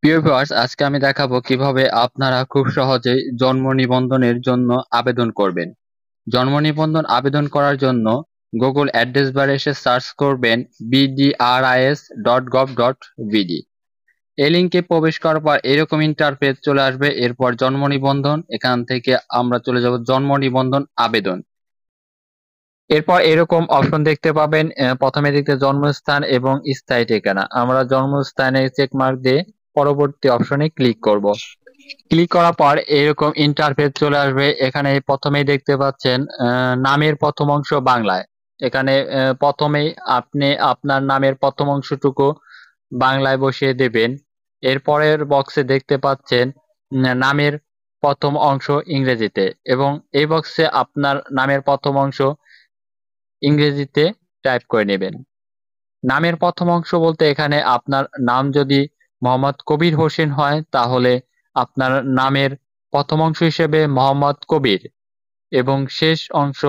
প্রিয় ভিউয়ার্স, আজকে আমি দেখাবো কিভাবে আপনারা খুব সহজেই জন্ম নিবন্ধনের জন্য আবেদন করবেন। জন্ম নিবন্ধন আবেদন করার জন্য গুগল অ্যাড্রেস বারে এসে সার্চ করবেন bdris.gov.bd। এই লিঙ্কে প্রবেশ করার পর এরকম ইন্টারফেস চলে আসবে। এরপর জন্ম নিবন্ধন, এখান থেকে আমরা চলে যাব জন্ম নিবন্ধন আবেদন। এরপর এরকম অপশন দেখতে পাবেন। প্রথমে দেখতে জন্মস্থান এবং স্থায়ী ঠিকানা। আমরা জন্মস্থানে চেক মার্ক দিয়ে পরবর্তী অপশনে ক্লিক করব। ক্লিক করার পর এরকম ইন্টারফেস চলে আসবে। এখানে প্রথমেই দেখতে পাচ্ছেন নামের প্রথম অংশ বাংলায়। এখানে প্রথমেই আপনি আপনার নামের প্রথম অংশটুকু বাংলায় বসিয়ে দেবেন। এরপরের বক্সে দেখতে পাচ্ছেন নামের প্রথম অংশ ইংরেজিতে, এবং এই বক্সে আপনার নামের প্রথম অংশ ইংরেজিতে টাইপ করে নেবেন। নামের প্রথম অংশ বলতে এখানে আপনার নাম যদি মোহাম্মদ কবির হোসেন হয়, তাহলে আপনার নামের প্রথম অংশ হিসেবে মোহাম্মদ কবির এবং শেষ অংশ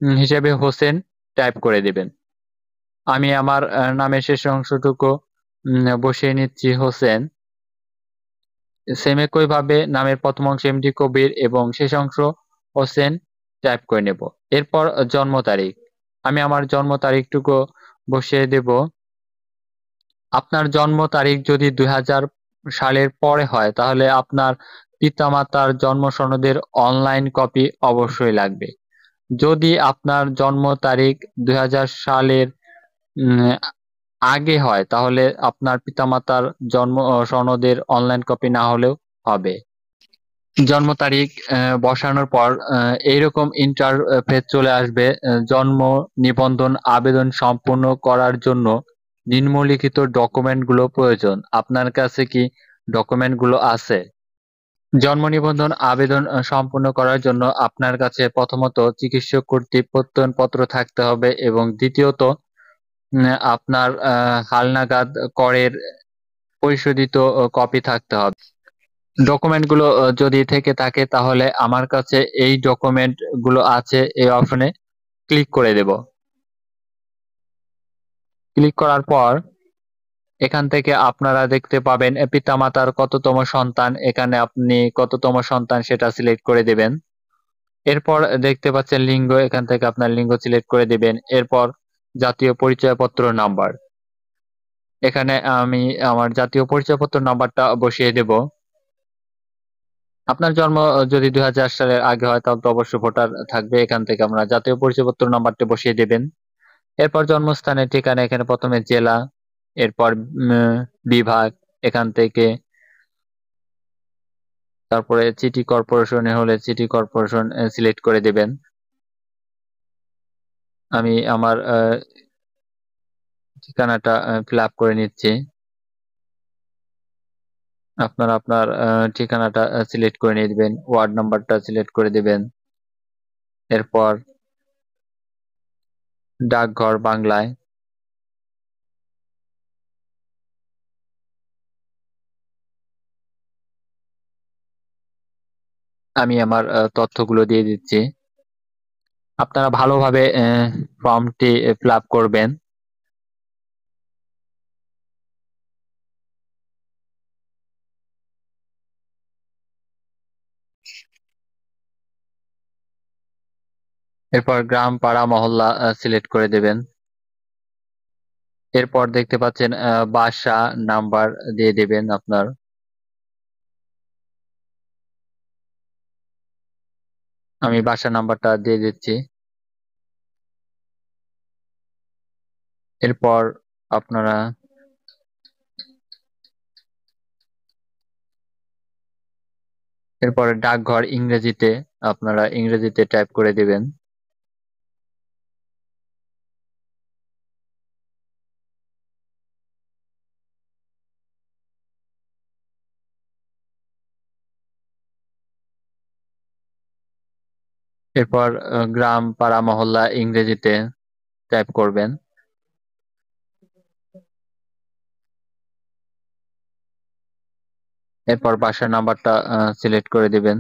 হিসেবে হোসেন টাইপ করে দিবেন। আমি আমার নামের শেষ অংশটুকু বসিয়ে নিচ্ছি হোসেন। সেম একইভাবে নামের প্রথম অংশ এমডি কবির এবং শেষ অংশ হোসেন টাইপ করে নেব। এরপর জন্ম তারিখ, আমি আমার জন্ম তারিখটুকু বসিয়ে দেব। আপনার জন্ম তারিখ যদি 2000 সালের পরে হয়, তাহলে আপনার পিতামাতার জন্ম সনদের অনলাইন কপি অবশ্যই লাগবে। যদি আপনার জন্ম তারিখ 2000 সালের উম, আগে হয়, তাহলে আপনার পিতামাতার জন্ম সনদের অনলাইন কপি না হলেও হবে। জন্ম তারিখ বসানোর পর এইরকম ইন্টারফেস চলে আসবে। জন্ম নিবন্ধন আবেদন সম্পূর্ণ করার জন্য নিম্নলিখিত ডকুমেন্টগুলো প্রয়োজন। আপনার কাছে কি ডকুমেন্টগুলো আছে? জন্ম নিবন্ধন আবেদন সম্পূর্ণ করার জন্য আপনার কাছে প্রথমত চিকিৎসক কর্তৃক প্রত্যয়নপত্র থাকতে হবে, এবং দ্বিতীয়ত আপনার হালনাগাদ করের পরিশোধিত কপি থাকতে হবে। ডকুমেন্টগুলো যদি থেকে থাকে, তাহলে আমার কাছে এই ডকুমেন্ট গুলো আছে, এই অপশনে ক্লিক করে দেব। ক্লিক করার পর এখান থেকে আপনারা দেখতে পাবেন পিতামাতার কততম সন্তান। এখানে আপনি কততম সন্তান সেটা সিলেক্ট করে দেবেন। এরপর দেখতে পাচ্ছেন লিঙ্গ, এখান থেকে আপনার লিঙ্গ সিলেক্ট করে দিবেন। এরপর জাতীয় পরিচয়পত্র নাম্বার, এখানে আমি আমার জাতীয় পরিচয়পত্র নাম্বারটা বসিয়ে দেব। আপনার জন্ম যদি 2000 সালের আগে হয়, তাহলে তো অবশ্যই ভোটার থাকবে। এখান থেকে আমরা জাতীয় পরিচয়পত্র নাম্বারটি বসিয়ে দেবেন। এরপর জন্মস্থানের ঠিকানা, এখানে প্রথমে জেলা, এরপর বিভাগ, এখান থেকে তারপরে সিটি কর্পোরেশনে হলে সিটি কর্পোরেশন সিলেক্ট করে দেবেন। আমি আমার ঠিকানাটা ফিল আপ করে নিচ্ছি। আপনার আপনার ঠিকানাটা সিলেক্ট করে নিয়ে দিবেন, ওয়ার্ড নাম্বারটা সিলেক্ট করে দিবেন। এরপর ডাকঘর বাংলায়, আমি আমার তথ্যগুলো দিয়ে দিচ্ছি। আপনারা ভালোভাবে ফর্মটি ফিল আপ করবেন। এরপর গ্রাম, পাড়া, মহল্লা সিলেক্ট করে দেবেন। এরপর দেখতে পাচ্ছেন বাসা নাম্বার দিয়ে দেবেন আপনার। আমি বাসা নাম্বারটা দিয়ে দিচ্ছি। এরপর আপনারা এরপর ডাকঘর ইংরেজিতে, আপনারা ইংরেজিতে টাইপ করে দিবেন। এরপর গ্রাম, পাড়া, মহল্লা ইংরেজিতে টাইপ করবেন। এরপর বাসার নাম্বারটা সিলেক্ট করে দিবেন।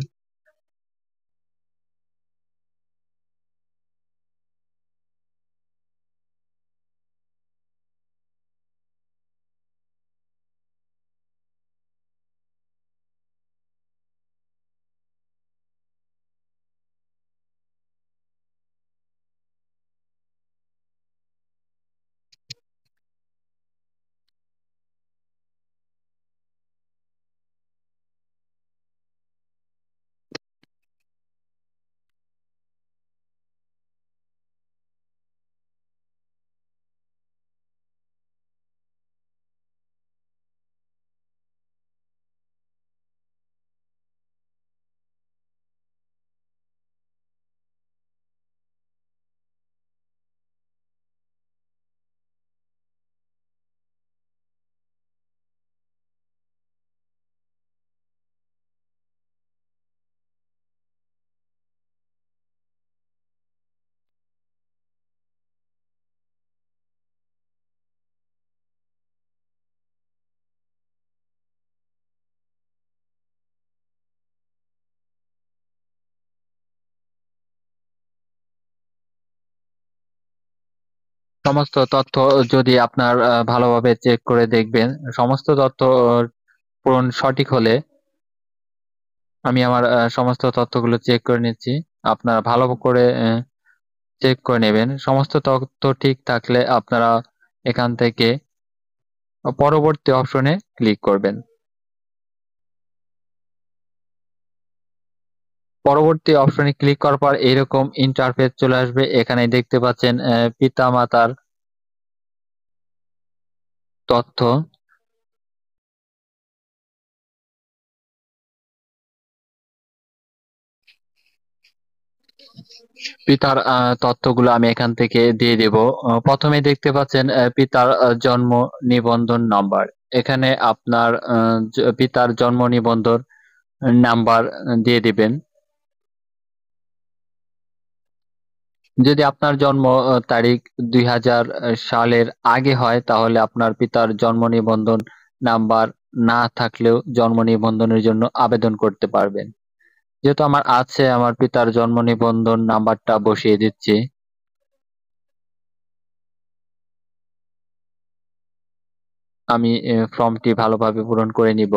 সমস্ত তথ্য যদি আপনার ভালোভাবে চেক করে দেখবেন, সমস্ত তথ্য পূরণ সঠিক হলে আমি আমার সমস্ত তথ্যগুলো চেক করে নিচ্ছি। আপনারা ভালো করে চেক করে নেবেন। সমস্ত তথ্য ঠিক থাকলে আপনারা এখান থেকে পরবর্তী অপশনে ক্লিক করবেন। পরবর্তী অপশনে ক্লিক করার পর এইরকম ইন্টারফেস চলে আসবে। এখানে দেখতে পাচ্ছেন পিতামাতার তথ্য। পিতার তথ্যগুলো আমি এখান থেকে দিয়ে দেব। প্রথমে দেখতে পাচ্ছেন পিতার জন্ম নিবন্ধন নাম্বার। এখানে আপনার পিতার জন্ম নিবন্ধন নাম্বার দিয়ে দিবেন। যদি আপনার জন্ম তারিখ 2000 সালের আগে হয় তাহলে আপনার পিতার জন্ম নিবন্ধন নাম্বার না থাকলেও জন্ম নিবন্ধনের জন্য আবেদন করতে পারবেন। যেহেতু আমার আছে, আমার পিতার জন্ম নিবন্ধন নাম্বারটা বসিয়ে দিচ্ছি। আমি ফর্মটি ভালোভাবে পূরণ করে নিব।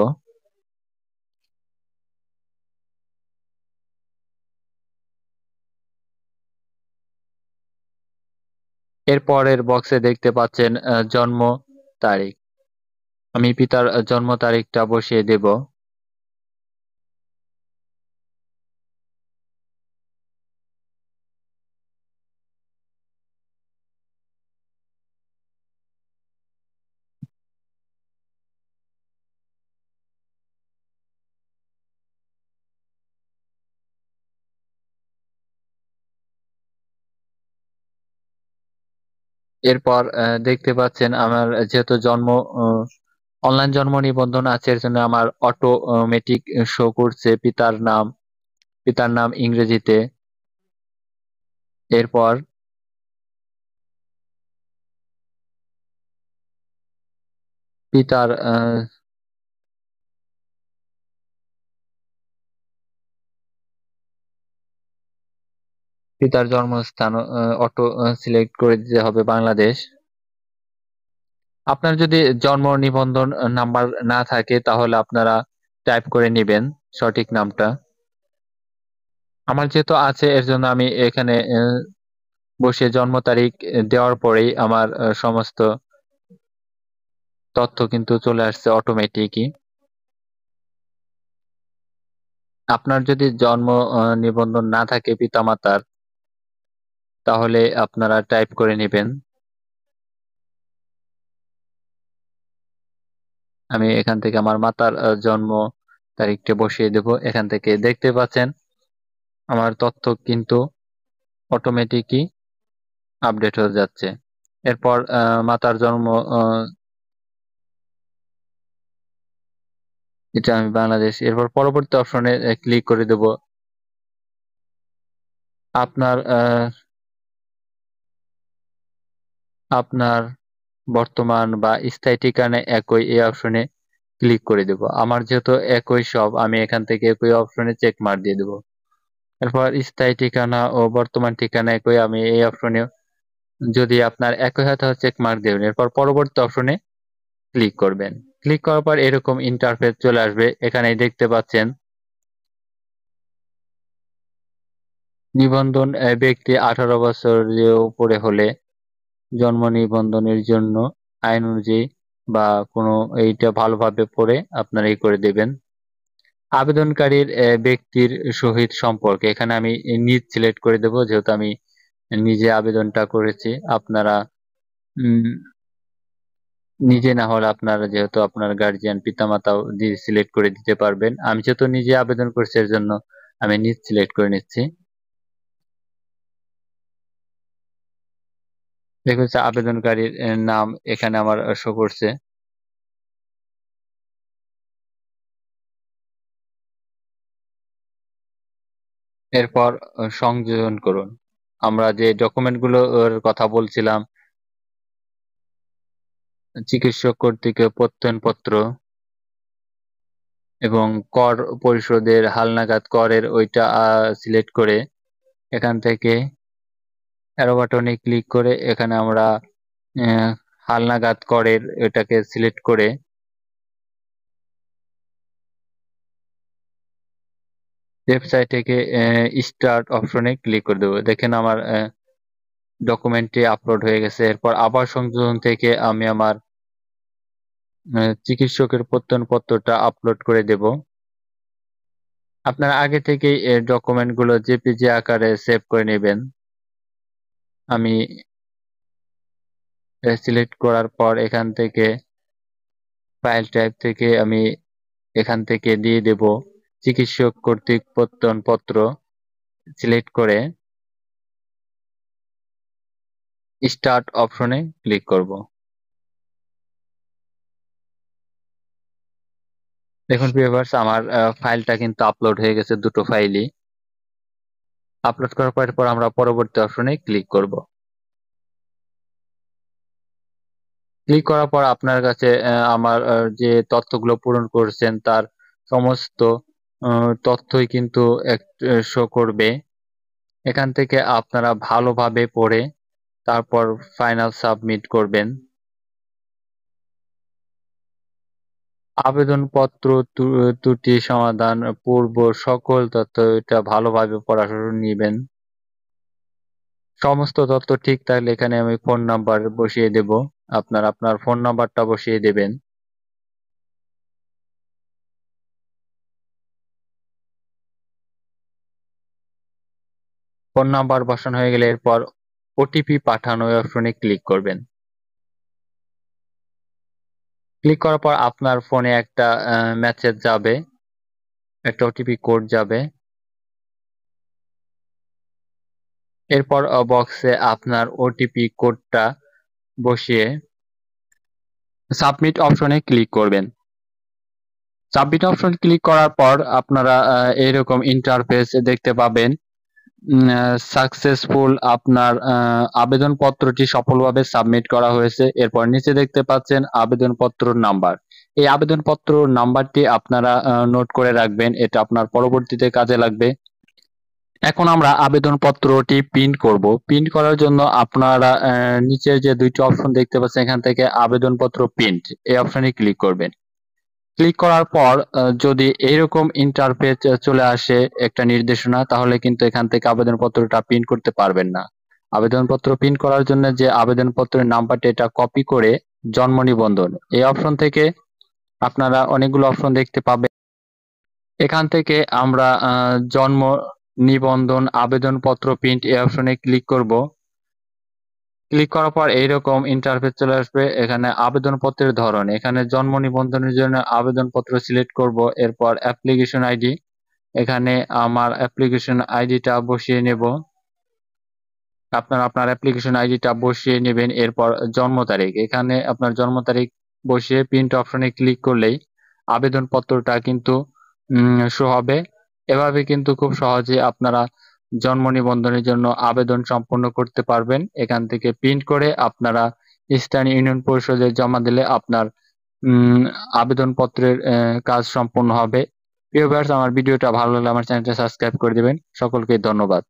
এর পরের বক্সে দেখতে পাচ্ছেন জন্ম তারিখ। আমি পিতার জন্ম তারিখটা বসিয়ে দেব। এরপর দেখতে পাচ্ছেন আমার যেহেতু জন্ম অনলাইন জন্ম নিবন্ধন আছে, এর জন্য আমার অটোমেটিক শো করছে পিতার নাম ইংরেজিতে। এরপর পিতার পিতার জন্মস্থান অটো সিলেক্ট করে দিতে হবে বাংলাদেশ। আপনার যদি জন্ম নিবন্ধন নাম্বার না থাকে তাহলে আপনারা টাইপ করে নেবেন সঠিক নামটা। আমার যেহেতু আছে এর জন্য আমি এখানে বসে জন্ম তারিখ দেওয়ার পরেই আমার সমস্ত তথ্য কিন্তু চলে আসছে অটোমেটিকই। আপনার যদি জন্ম নিবন্ধন না থাকে পিতামাতার তাহলে আপনারা টাইপ করে নেবেন। আমি এখান থেকে আমার মাতার জন্ম তারিখটা বসিয়ে দেব। এখান থেকে দেখতে পাচ্ছেন আমার তথ্য কিন্তু অটোমেটিকই আপডেট হয়ে যাচ্ছে। এরপর মাতার জন্ম এটা আমি বাংলাদেশ। এরপর পরবর্তী অপশনে ক্লিক করে দেব। আপনার আপনার বর্তমান বা স্থায়ী ঠিকানা একই, এই অপশনে ক্লিক করে দেব। আমার যেহেতু একই সব, আমি এখান থেকে একই অপশনে চেক মার্ক দিয়ে দেব। এরপর স্থায়ী ঠিকানা ও বর্তমান ঠিকানা একই, আমি এই অপশনে যদি আপনার একই হয় তাহলে চেক মার্ক দেবেন। এরপর পরবর্তী অপশনে ক্লিক করবেন। ক্লিক করার পর এরকম ইন্টারফেস চলে আসবে। এখানে দেখতে পাচ্ছেন নিবন্ধন ব্যক্তি 18 বছরের উপরে হলে জন্ম নিবন্ধনের জন্য আইন অনুযায়ী বা কোনো এইটা ভালোভাবে পড়ে আপনারা এই করে দেবেন। আবেদনকারীর ব্যক্তির সহিত সম্পর্ক, এখানে আমি নিজ সিলেক্ট করে দেব যেহেতু আমি নিজে আবেদনটা করেছি। আপনারা নিজে না হলে আপনারা যেহেতু আপনার গার্জিয়ান পিতামাতাও সিলেক্ট করে দিতে পারবেন। আমি যেহেতু নিজে আবেদন করছি এর জন্য আমি নিজ সিলেক্ট করে নিচ্ছি। দেখুন আবেদনকারীর নাম এখানে আমার শো করছে। এরপর সংযোজন করুন। আমরা যে ডকুমেন্টগুলোর কথা বলছিলাম, চিকিৎসক কর্তৃক প্রত্যয়নপত্র এবং কর পরিশোধের হালনাগাদ করের ওইটা সিলেক্ট করে এখান থেকে অ্যারো বাটনে ক্লিক করে এখানে আমরা হালনাগাদ করের এটাকে সিলেক্ট করে ওয়েবসাইট থেকে স্টার্ট অপশনে ক্লিক করে দেবো। দেখেন আমার ডকুমেন্টটি আপলোড হয়ে গেছে। এরপর আবার সংযোজন থেকে আমি আমার চিকিৎসকের প্রত্যয়নপত্রটা আপলোড করে দেব। আপনারা আগে থেকেই ডকুমেন্টগুলো জেপিজি আকারে সেভ করে নেবেন। আমি সিলেক্ট করার পর এখান থেকে ফাইল টাইপ থেকে আমি এখান থেকে দিয়ে দেব চিকিৎসক কর্তৃক প্রত্যয়নপত্র সিলেক্ট করে স্টার্ট অপশনে ক্লিক করব। দেখুন ভিউয়ার্স, আমার ফাইলটা কিন্তু আপলোড হয়ে গেছে, দুটো ফাইলই আপলোড করার পর আমরা পরবর্তী অপশনে ক্লিক করব। ক্লিক করার পর আপনার কাছে আমার যে তথ্যগুলো পূরণ করেছেন তার সমস্ত তথ্যই কিন্তু শো করবে। এখান থেকে আপনারা ভালোভাবে পড়ে তারপর ফাইনাল সাবমিট করবেন। আবেদনপত্র ত্রুটি সমাধান পূর্ব সকল তথ্য এটা ভালোভাবে পড়াশোনা নেবেন। সমস্ত তথ্য ঠিক থাকলে এখানে আমি ফোন নাম্বার বসিয়ে দেব। আপনার ফোন নাম্বারটা বসিয়ে দেবেন। ফোন নাম্বার বসানো হয়ে গেলে এরপর ওটিপি পাঠানো অপশনে ক্লিক করবেন। ক্লিক করার পর আপনার ফোনে একটা মেসেজ যাবে, একটা ওটিপি কোড যাবে। এরপর বক্সে আপনার ওটিপি কোডটা বসিয়ে সাবমিট অপশনে ক্লিক করবেন। সাবমিট অপশন ক্লিক করার পর আপনারা এইরকম ইন্টারফেস দেখতে পাবেন। সাকসেসফুল, আপনার আবেদনপত্রটি সফলভাবে সাবমিট করা হয়েছে। এরপর নিচে দেখতে পাচ্ছেন আবেদনপত্র নাম্বার। এই আবেদনপত্র নাম্বারটি আপনারা নোট করে রাখবেন, এটা আপনার পরবর্তীতে কাজে লাগবে। এখন আমরা আবেদনপত্রটি প্রিন্ট করব। প্রিন্ট করার জন্য আপনারা নিচের যে দুইটি অপশন দেখতে পাচ্ছেন এখান থেকে আবেদনপত্র প্রিন্ট এই অপশনে ক্লিক করবেন। ক্লিক করার পর যদি এইরকম ইন্টারফেস চলে আসে একটা নির্দেশনা, তাহলে কিন্তু এখান থেকে আবেদনপত্রটা প্রিন্ট করতে পারবেন না। আবেদনপত্র প্রিন্ট করার জন্য যে আবেদনপত্রের নাম্বারটা এটা কপি করে জন্ম নিবন্ধন এই অপশন থেকে আপনারা অনেকগুলো অপশন দেখতে পাবেন। এখান থেকে আমরা জন্ম নিবন্ধন আবেদনপত্র প্রিন্ট এই অপশনে ক্লিক করব। ক্লিক করার পর এইরকম ইন্টারফেস চলে আসবে। এখানে আবেদনপত্রের ধরন, এখানে জন্ম নিবন্ধনের জন্য আবেদনপত্র সিলেক্ট করব। এরপর অ্যাপ্লিকেশন আইডি, এখানে আমার অ্যাপ্লিকেশন আইডিটা বসিয়ে নেব। আপনার অ্যাপ্লিকেশন আইডিটা বসিয়ে নেবেন। এরপর জন্ম তারিখ, এখানে আপনার জন্ম তারিখ বসিয়ে প্রিন্ট অপশনে ক্লিক করলেই আবেদনপত্রটা কিন্তু শো হবে। এভাবে কিন্তু খুব সহজে আপনারা জন্ম নিবন্ধনের জন্য আবেদন সম্পন্ন করতে পারবেন। এখান থেকে প্রিন্ট করে আপনারা স্থানীয় ইউনিয়ন পরিষদে জমা দিলে আপনার আবেদনপত্রের কাজ সম্পন্ন হবে। প্রিয় ভিউয়ার্স, আমার ভিডিওটা ভালো লাগলে আমার চ্যানেলটা সাবস্ক্রাইব করে দিবেন। সকলকে ধন্যবাদ।